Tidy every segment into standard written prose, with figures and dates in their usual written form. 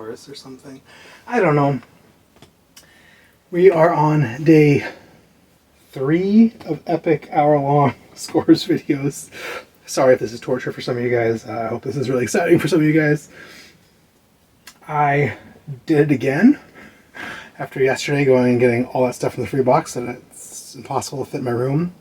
hours or something. I don't know. We are on day 3 of epic hour-long scores videos. Sorry if this is torture for some of you guys. I hope this is really exciting for some of you guys. I did it again after yesterday going and getting all that stuff in the free box that it's impossible to fit in my room.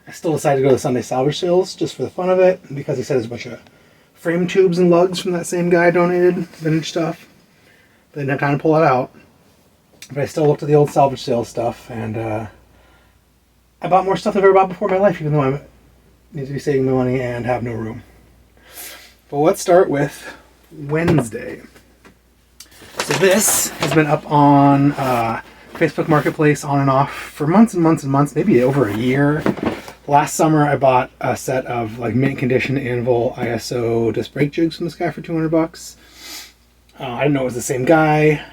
I still decided to go to Sunday Salvage Sales just for the fun of it, because he said there's a bunch of frame tubes and lugs from that same guy donated, vintage stuff. But I didn't have time to pull it out. But I still looked at the old salvage sales stuff, and I bought more stuff than I've ever bought before in my life, even though I need to be saving my money and have no room. But let's start with Wednesday. So this has been up on Facebook Marketplace on and off for months and months and months, maybe over a year. Last summer I bought a set of like mint condition anvil ISO disc brake jigs from this guy for $200. I didn't know it was the same guy.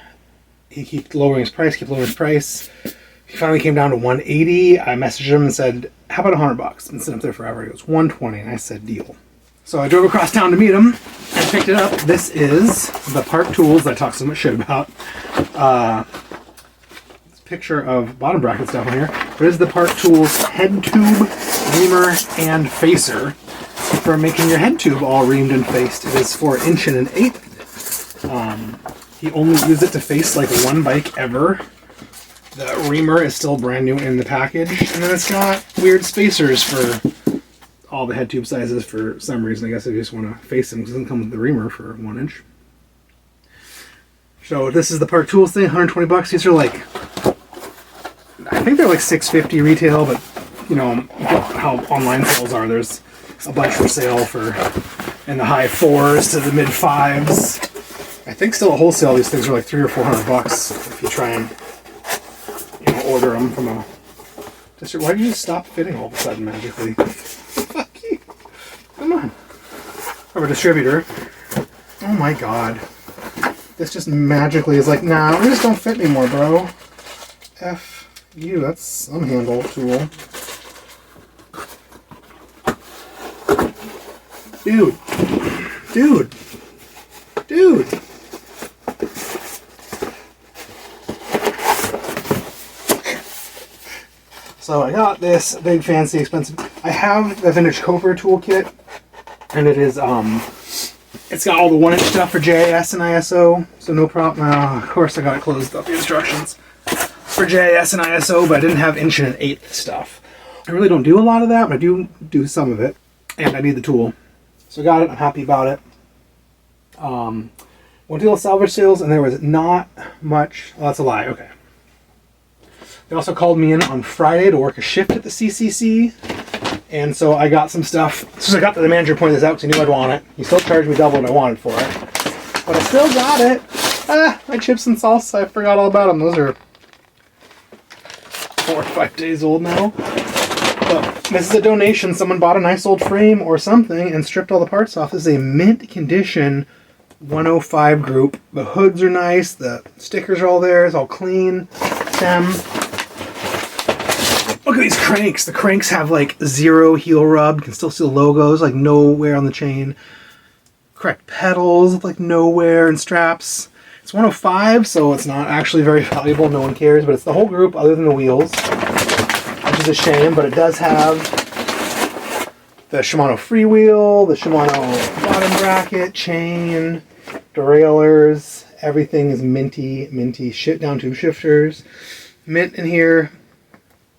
He kept lowering his price, He finally came down to $180. I messaged him and said, how about $100? And sitting up there forever. He goes, $120. And I said, deal. So I drove across town to meet him and picked it up. This is the Park Tools that I talk so much shit about. Picture of bottom bracket stuff on here. But this is the Park Tools head tube, reamer, and facer for making your head tube all reamed and faced. It is for 1 1/8. He only used it to face like one bike ever. The reamer is still brand new in the package, and then it's got weird spacers for all the head tube sizes for some reason. I guess if you just want to face them, because it doesn't come with the reamer for 1 inch. So this is the Park Tools thing, $120. These are like, I think they're like $6.50 retail, but you know how online sales are. There's a bunch for sale for in the high 4s to the mid 5s. I think still at wholesale these things are like $300 or $400 if you try and order them from a district. Why did you just stop fitting all of a sudden magically? Fuck you! Come on, from a distributor. Oh my god! This just magically is like, nah, we just don't fit anymore, bro. F you. That's some handle tool. Dude. So I got this big, fancy, expensive. I have the vintage Cobra toolkit, and it is it's got all the 1 inch stuff for JIS and ISO, so no problem. Of course, I got it closed up the instructions for JIS and ISO, but I didn't have 1 1/8 stuff. I really don't do a lot of that, but I do some of it, and I need the tool, so I got it. I'm happy about it. Went to the salvage sales, and there was not much. Oh, that's a lie. Okay. They also called me in on Friday to work a shift at the CCC, and so I got some stuff. So I got the manager pointed this out because he knew I'd want it. He still charged me double what I wanted for it, but I still got it. My chips and salsa, I forgot all about them. Those are 4 or 5 days old now. But this is a donation. Someone bought a nice old frame or something and stripped all the parts off. This is a mint condition 105 group. The hoods are nice. The stickers are all there. It's all clean. Stem. Look at these cranks. The cranks have like 0 heel rub. You can still see the logos, like no wear on the chain. Correct pedals, like no wear, and straps. It's 105, so it's not actually very valuable. No one cares, but it's the whole group other than the wheels, which is a shame, but it does have the Shimano freewheel, the Shimano bottom bracket, chain, derailleurs. Everything is minty shit, down to shifters. Mint in here.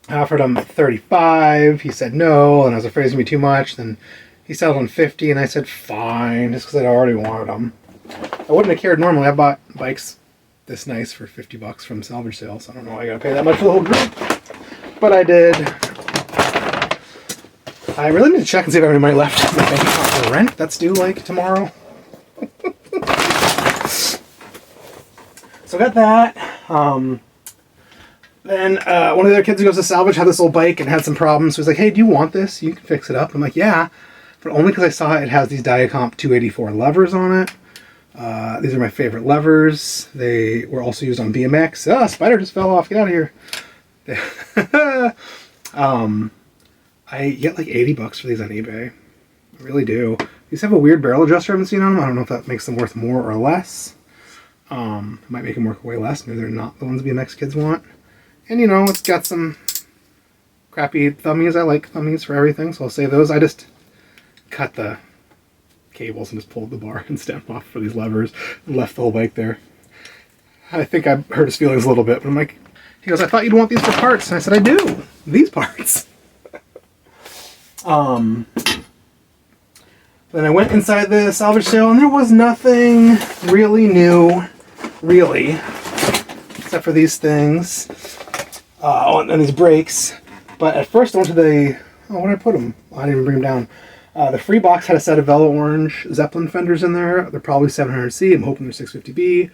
I offered him 35. He said no, and I was afraid it was going to be too much. Then he settled on 50, and I said fine, just because I'd already wanted them. I wouldn't have cared normally. I bought bikes this nice for $50 from salvage sales. So I don't know why I got to pay that much for the whole group, but I did. I really need to check and see if I have any money left in my bank account for rent. That's due like tomorrow. So I got that. Then one of the other kids who goes to salvage had this old bike and had some problems. So he's like, hey, do you want this? You can fix it up. I'm like, yeah. But only because I saw it has these Diacomp 284 levers on it. These are my favorite levers. They were also used on BMX. Ah, spider just fell off. Get out of here. I get like $80 for these on eBay. I really do. These have a weird barrel adjuster I haven't seen on them. I don't know if that makes them worth more or less. Might make them work way less. Maybe they're not the ones BMX kids want. And you know, it's got some crappy thummies. I like thummies for everything, so I'll save those. I just cut the cables and just pulled the bar and stem off for these levers and left the whole bike there. I think I hurt his feelings a little bit, but I'm like, he goes, I thought you'd want these for parts. And I said, I do. These parts. Then I went inside the salvage sale and there was nothing really new, really, except for these things. And these brakes. But at first I went to the, where did I put them? I didn't even bring them down. The free box had a set of Velo Orange Zeppelin fenders in there. They're probably 700C. I'm hoping they're 650B.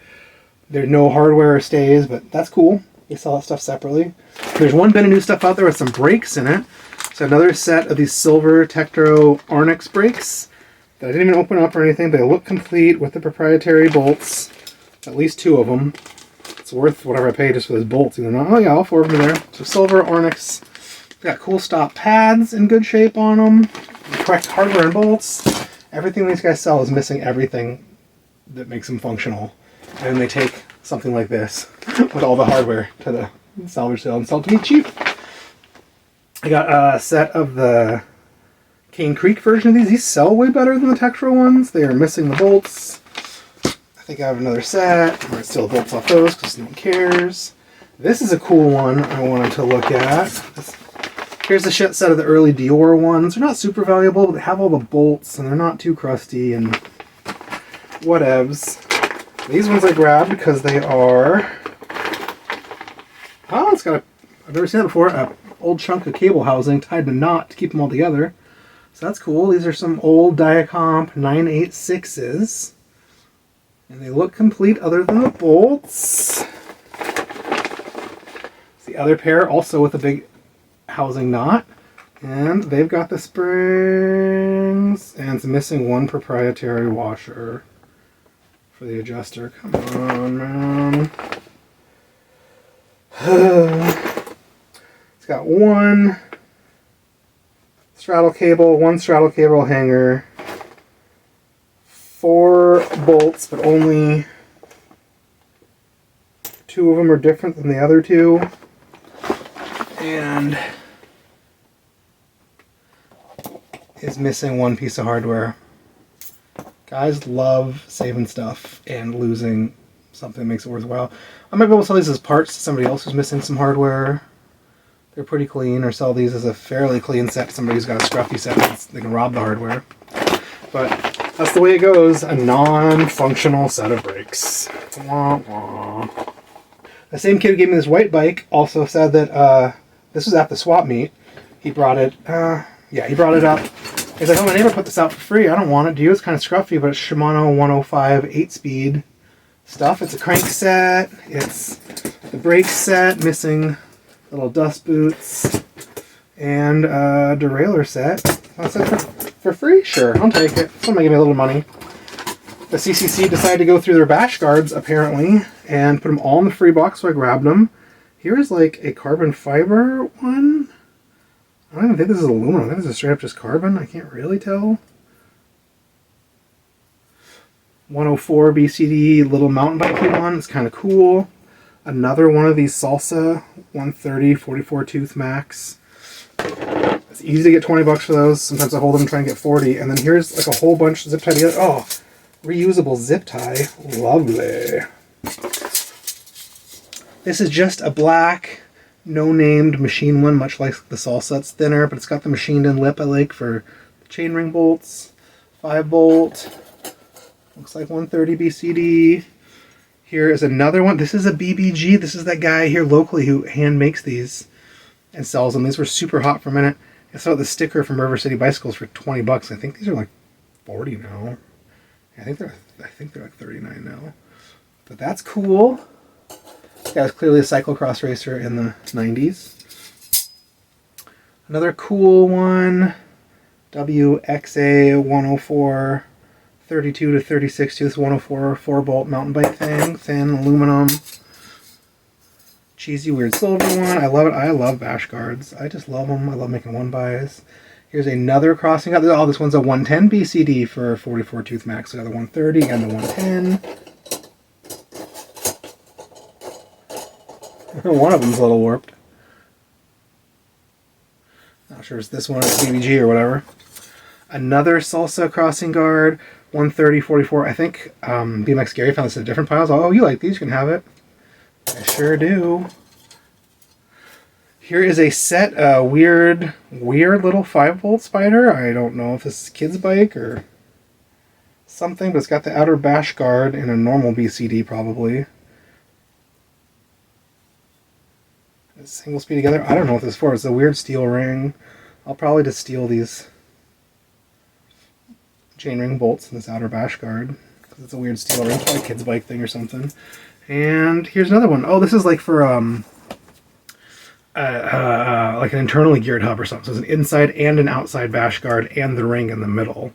There's no hardware or stays, but that's cool. They sell that stuff separately. There's one bit of new stuff out there with some brakes in it. So another set of these silver Tektro Arnex brakes that I didn't even open up or anything. They look complete with the proprietary bolts. At least 2 of them. It's worth whatever I paid just for those bolts. Even though, oh yeah, all 4 of them are there. So silver Arnex. Got cool stop pads in good shape on them. The correct hardware and bolts. Everything these guys sell is missing everything that makes them functional. And then they take something like this with all the hardware to the salvage sale and sell it to me cheap. I got a set of the Cane Creek version of these. These sell way better than the Tektro ones. They are missing the bolts. I think I have another set where it still bolts off those because no one cares. This is a cool one I wanted to look at. Here's the set of the early Dior ones. They're not super valuable, but they have all the bolts and they're not too crusty and whatevs. These ones I grabbed because they are, it's got I've never seen that before, an old chunk of cable housing tied to a knot to keep them all together. So that's cool. These are some old Diacomp 986s. And they look complete other than the bolts. It's the other pair also with a big housing knot. And they've got the springs. And it's missing one proprietary washer for the adjuster. Come on, man. It's got one straddle cable, one straddle cable hanger, 4 bolts, but only 2 of them are different than the other 2. And is missing one piece of hardware. Guys love saving stuff and losing something that makes it worthwhile. I might be able to sell these as parts to somebody else who's missing some hardware. They're pretty clean, or sell these as a fairly clean set to somebody who's got a scruffy set that they can rob the hardware. But that's the way it goes, a non-functional set of brakes. Wah, wah. The same kid who gave me this white bike also said that this was at the swap meet. He brought it, he brought it up. He's like, oh, my neighbor put this out for free. I don't want it. Do you? It's kind of scruffy, but it's Shimano 105 8-speed stuff. It's a crank set. It's the brake set, missing little dust boots, and a derailleur set. I said, for free? Sure, I'll take it. Somebody give me a little money. The CCC decided to go through their bash guards, apparently, and put them all in the free box, so I grabbed them. Here's like a carbon fiber one. I don't even think this is aluminum. I think this is straight up just carbon. I can't really tell. 104 BCD little mountain bike one. It's kind of cool. Another one of these Salsa 130 44 tooth max. It's easy to get 20 bucks for those. Sometimes I hold them and try and get 40. And then here's like a whole bunch zip tie together. Oh, reusable zip tie. Lovely. This is just a black, no-named machine one, much like the Salsa. It's thinner, but it's got the machined-in lip I like for the chainring bolts. 5-bolt. Looks like 130 BCD. Here is another one. This is a BBG. This is that guy here locally who hand makes these and sells them. These were super hot for a minute. I saw the sticker from River City Bicycles for 20 bucks. I think these are like 40 now. I think they're like 39 now. But that's cool. This guy was clearly a cyclocross racer in the 90s. Another cool one. WXA 104 32 to 36 tooth 104 4-bolt mountain bike thing. Thin aluminum. Cheesy weird silver one. I love it. I love bash guards. I just love them. I love making one buys. Here's another crossing guard. Oh, this one's a 110 BCD for 44 tooth max. So I got the 130 and the 110. One of them's a little warped. Not sure if it's this one or it's OMG or whatever. Another Salsa crossing guard, 130/44. I think BMX Gary found this in different piles. Oh, you like these? You can have it. I sure do. Here is a set, weird little 5-volt spider. I don't know if this is a kid's bike or something, but it's got the outer bash guard in a normal BCD probably. Single speed together. I don't know what this is for. It's a weird steel ring. I'll probably just steal these chain ring bolts in this outer bash guard because it's a weird steel ring. It's probably a kid's bike thing or something. And here's another one. Oh, this is like for like an internally geared hub or something. So it's an inside and an outside bash guard and the ring in the middle.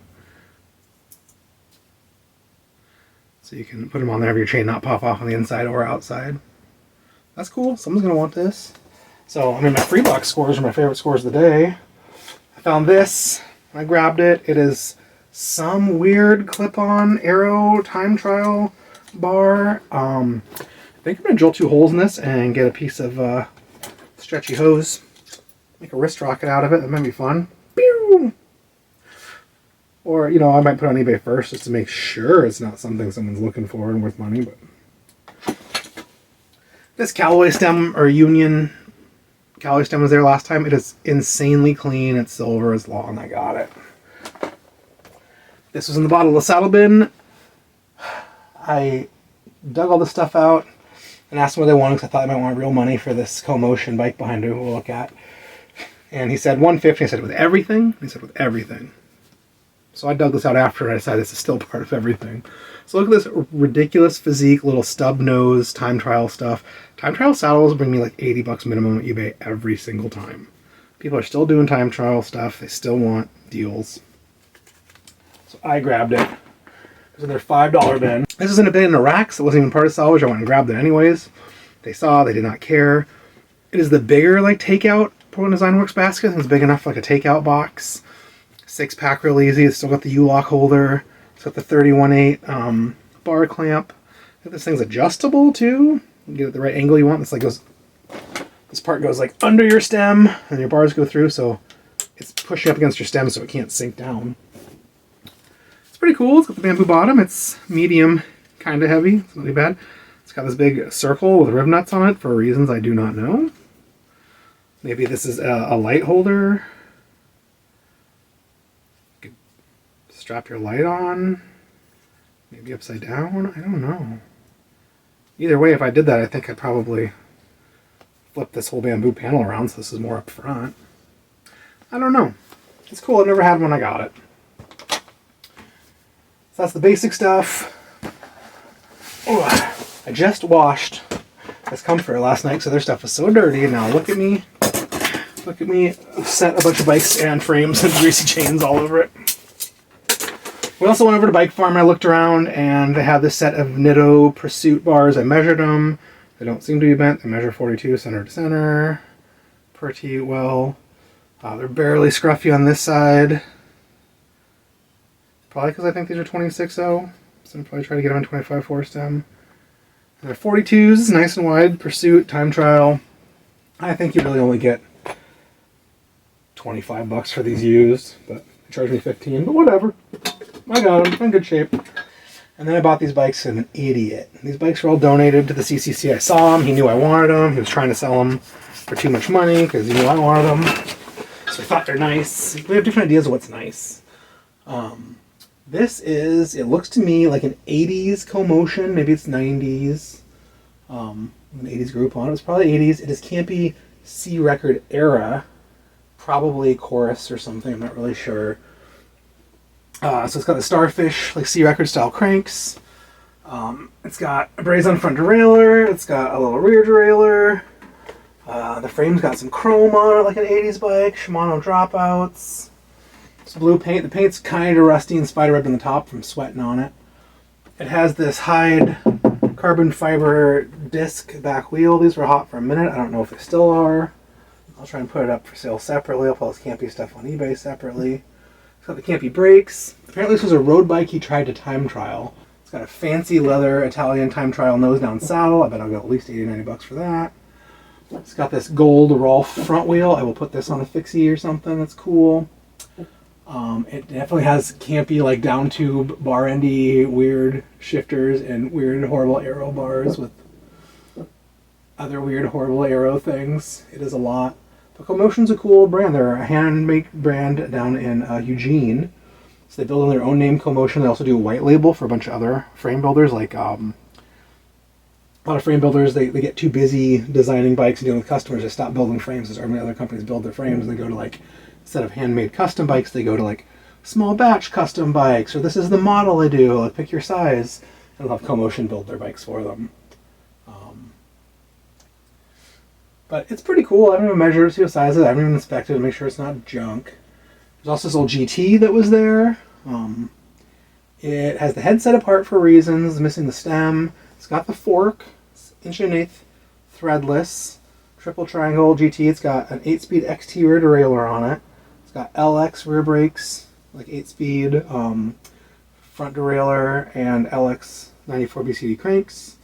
So you can put them on there, have your chain not pop off on the inside or outside. That's cool. Someone's going to want this. So, I mean, my free box scores are my favorite scores of the day. I found this. I grabbed it. It is some weird clip-on arrow time trial bar. I think I'm going to drill 2 holes in this and get a piece of stretchy hose. Make a wrist rocket out of it. That might be fun. Pew! Or, you know, I might put it on eBay first just to make sure it's not something someone's looking for and worth money. But this Callaway stem, or Union Callaway stem, was there last time. It is insanely clean. It's silver. It's long. I got it. This was in the bottom of the saddle bin. I dug all this stuff out and asked them what they wanted because I thought they might want real money for this Co-Motion bike behind it we'll look at. And he said $150. I said, with everything? He said, with everything. So I dug this out after and I decided this is still part of everything. So look at this ridiculous physique, little stub nose, time trial stuff. Time trial saddles bring me like $80 minimum on eBay every single time. People are still doing time trial stuff. They still want deals. So I grabbed it. It was in their $5 bin. This isn't a bin in a rack, so it wasn't even part of salvage. I went and grabbed it anyways. They saw, they did not care. It is the bigger like takeout Portland Design Works basket. It's big enough for like a takeout box. 6-pack real easy. It's still got the U-lock holder. It's got the 31/8 bar clamp. I think this thing's adjustable too. You get it the right angle you want. It's like goes. This part goes like under your stem, and your bars go through, so it's pushing up against your stem, so it can't sink down. It's pretty cool. It's got the bamboo bottom. It's medium, kind of heavy. It's not too bad. It's got this big circle with rib nuts on it for reasons I do not know. Maybe this is a light holder. Strap your light on, maybe upside down, I don't know. Either way, if I did that, I think I'd probably flip this whole bamboo panel around so this is more up front. I don't know. It's cool, I've never had one, I got it. So that's the basic stuff. Oh, I just washed this Comfort last night, so their stuff was so dirty, and now look at me. Look at me set a bunch of bikes and frames and greasy chains all over it. We also went over to Bike Farm. I looked around and they have this set of Nitto Pursuit bars. I measured them. They don't seem to be bent. They measure 42 center to center. Pretty well. They're barely scruffy on this side. Probably because I think these are 26.0. So I'm probably trying to get them on 25.4 stem. And they're 42s, nice and wide. Pursuit, time trial. I think you really only get $25 for these used, but they charged me $15, but whatever. I got them in good shape. And then I bought these bikes and an idiot. These bikes were all donated to the CCC. I saw them. He knew I wanted them. He was trying to sell them for too much money because he knew I wanted them. So I thought they're nice. We have different ideas of what's nice. This is, it looks to me like an 80s Co-Motion. Maybe it's 90s. An 80s group on it. It's probably 80s. It is campy C record era. Probably chorus or something. I'm not really sure. So it's got the Starfish, like C record style cranks. It's got a braze-on front derailleur. It's got a little rear derailleur. The frame's got some chrome on it, like an 80s bike. Shimano dropouts. It's blue paint. The paint's kind of rusty and spider webbed on the top from sweating on it. It has this hide carbon fiber disc back wheel. These were hot for a minute. I don't know if they still are. I'll try and put it up for sale separately. I'll put this campy stuff on eBay separately. It's got the campy brakes. Apparently this was a road bike he tried to time trial. It's got a fancy leather Italian time trial nose down saddle. I bet I'll get at least $80-90 for that. It's got this gold Rolf front wheel. I will put this on a fixie or something. That's cool. It definitely has campy, like down tube, bar endy, weird shifters and weird, horrible arrow bars with other weird, horrible arrow things. It is a lot. But Commotion's a cool brand. They're a handmade brand down in Eugene. So they build on their own name, Commotion. They also do a white label for a bunch of other frame builders, like a lot of frame builders, they get too busy designing bikes and dealing with customers. They stop building frames as many other companies build their frames. And they go to, like, instead of handmade custom bikes, they go to like small batch custom bikes, or this is the model I do, like pick your size, and they'll have Commotion build their bikes for them. But it's pretty cool. I haven't even measured, see what size it is. I haven't even inspected to make sure it's not junk. There's also this old GT that was there. It has the headset apart for reasons, missing the stem. It's got the fork, it's 1.1" threadless, triple triangle GT. It's got an 8-speed XT rear derailleur on it. It's got LX rear brakes, like 8-speed, front derailleur, and LX 94 BCD cranks.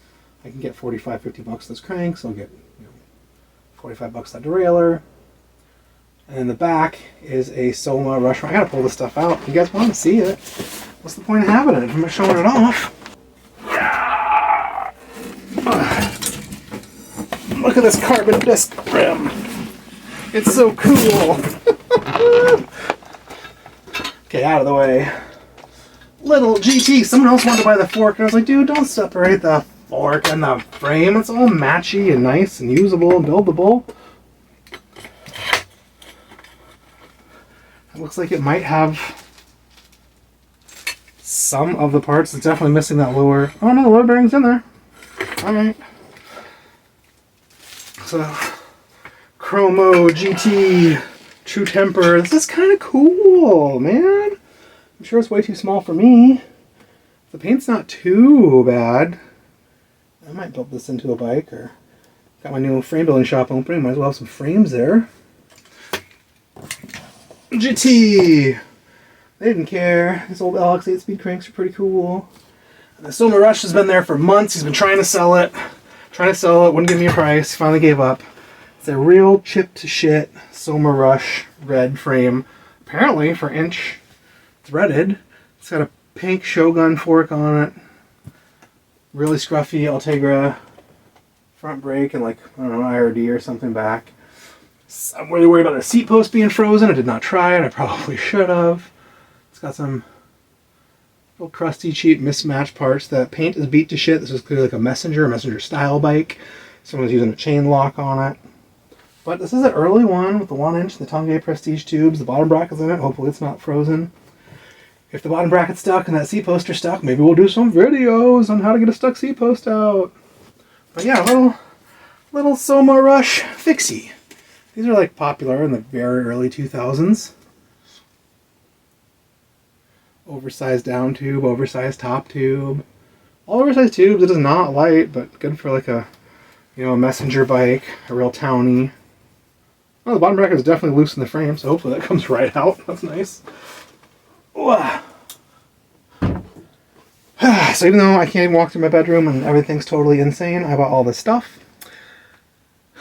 I can get $45-50 those cranks. I'll get $45 that derailleur. And in the back is a Soma Rush. I gotta pull this stuff out. You guys want to see it? What's the point of having it if I'm showing it off? Yeah. Look at this carbon disc rim. It's so cool. Okay, out of the way. Little GT. Someone else wanted to buy the fork, and I was like, dude, don't separate the fork and the frame. It's all matchy and nice and usable and buildable. It looks like it might have some of the parts. It's definitely missing that lower. Oh no, the lower bearing's in there. Alright. So, Chromo GT True Temper. This is kind of cool, man. I'm sure it's way too small for me. The paint's not too bad. I might build this into a bike, or got my new frame building shop opening. Might as well have some frames there. GT! They didn't care. These old LX 8-speed cranks are pretty cool. The Soma Rush has been there for months. He's been trying to sell it. Wouldn't give me a price. He finally gave up. It's a real chipped to shit Soma Rush red frame. Apparently for inch threaded. It's got a pink Shogun fork on it. Really scruffy Ultegra front brake and, like, I don't know, IRD or something back. I'm really worried about the seat post being frozen. I did not try it. I probably should have. It's got some little crusty, cheap, mismatched parts. The paint is beat to shit. This is clearly like a Messenger style bike. Someone's using a chain lock on it. But this is an early one with the 1-inch, the Tange Prestige tubes. The bottom bracket's in it. Hopefully it's not frozen. If the bottom bracket's stuck and that seat post are stuck, maybe we'll do some videos on how to get a stuck seat post out. But yeah, little Soma Rush fixie. These are like popular in the very early 2000s. Oversized down tube, oversized top tube. All oversized tubes. It is not light, but good for like a, a messenger bike, a real townie. Well, the bottom bracket is definitely loose in the frame, so hopefully that comes right out. That's nice. So even though I can't even walk through my bedroom and everything's totally insane, I bought all this stuff.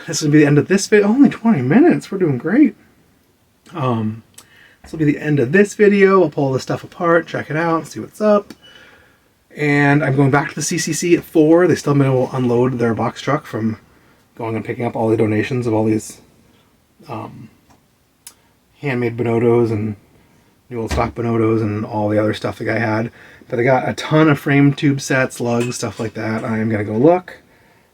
This will be the end of this video. Only 20 minutes. We're doing great. This will be the end of this video. I'll pull this stuff apart, check it out, see what's up. And I'm going back to the CCC at 4. They still haven't been able to unload their box truck from going and picking up all the donations of all these handmade Bonottos and new old stock Bonottos and all the other stuff the guy had. But they got a ton of frame tube sets, lugs, stuff like that. I am going to go look.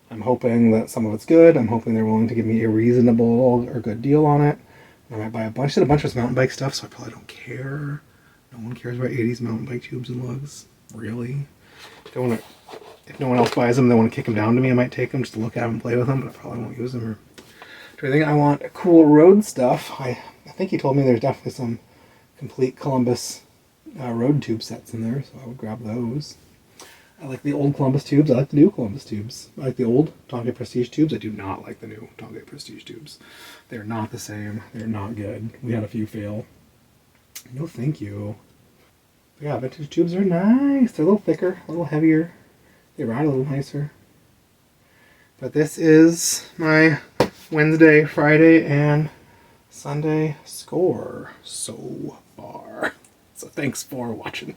I'm hoping that some of it's good. I'm hoping they're willing to give me a reasonable or good deal on it. I might buy a bunch. I did a bunch of mountain bike stuff, so I probably don't care. No one cares about 80s mountain bike tubes and lugs. Really? If no one else buys them, they want to kick them down to me, I might take them just to look at them and play with them, but I probably won't use them or do anything. I want cool road stuff. I think he told me there's definitely some complete Columbus road tube sets in there, so I would grab those. I like the old Columbus tubes. I like the new Columbus tubes. I like the old Tange Prestige tubes. I do not like the new Tange Prestige tubes. They're not the same. They're not good. We had a few fail. No thank you. But yeah, vintage tubes are nice. They're a little thicker, a little heavier. They ride a little nicer. But this is my Wednesday, Friday, and Sunday score so far. So thanks for watching.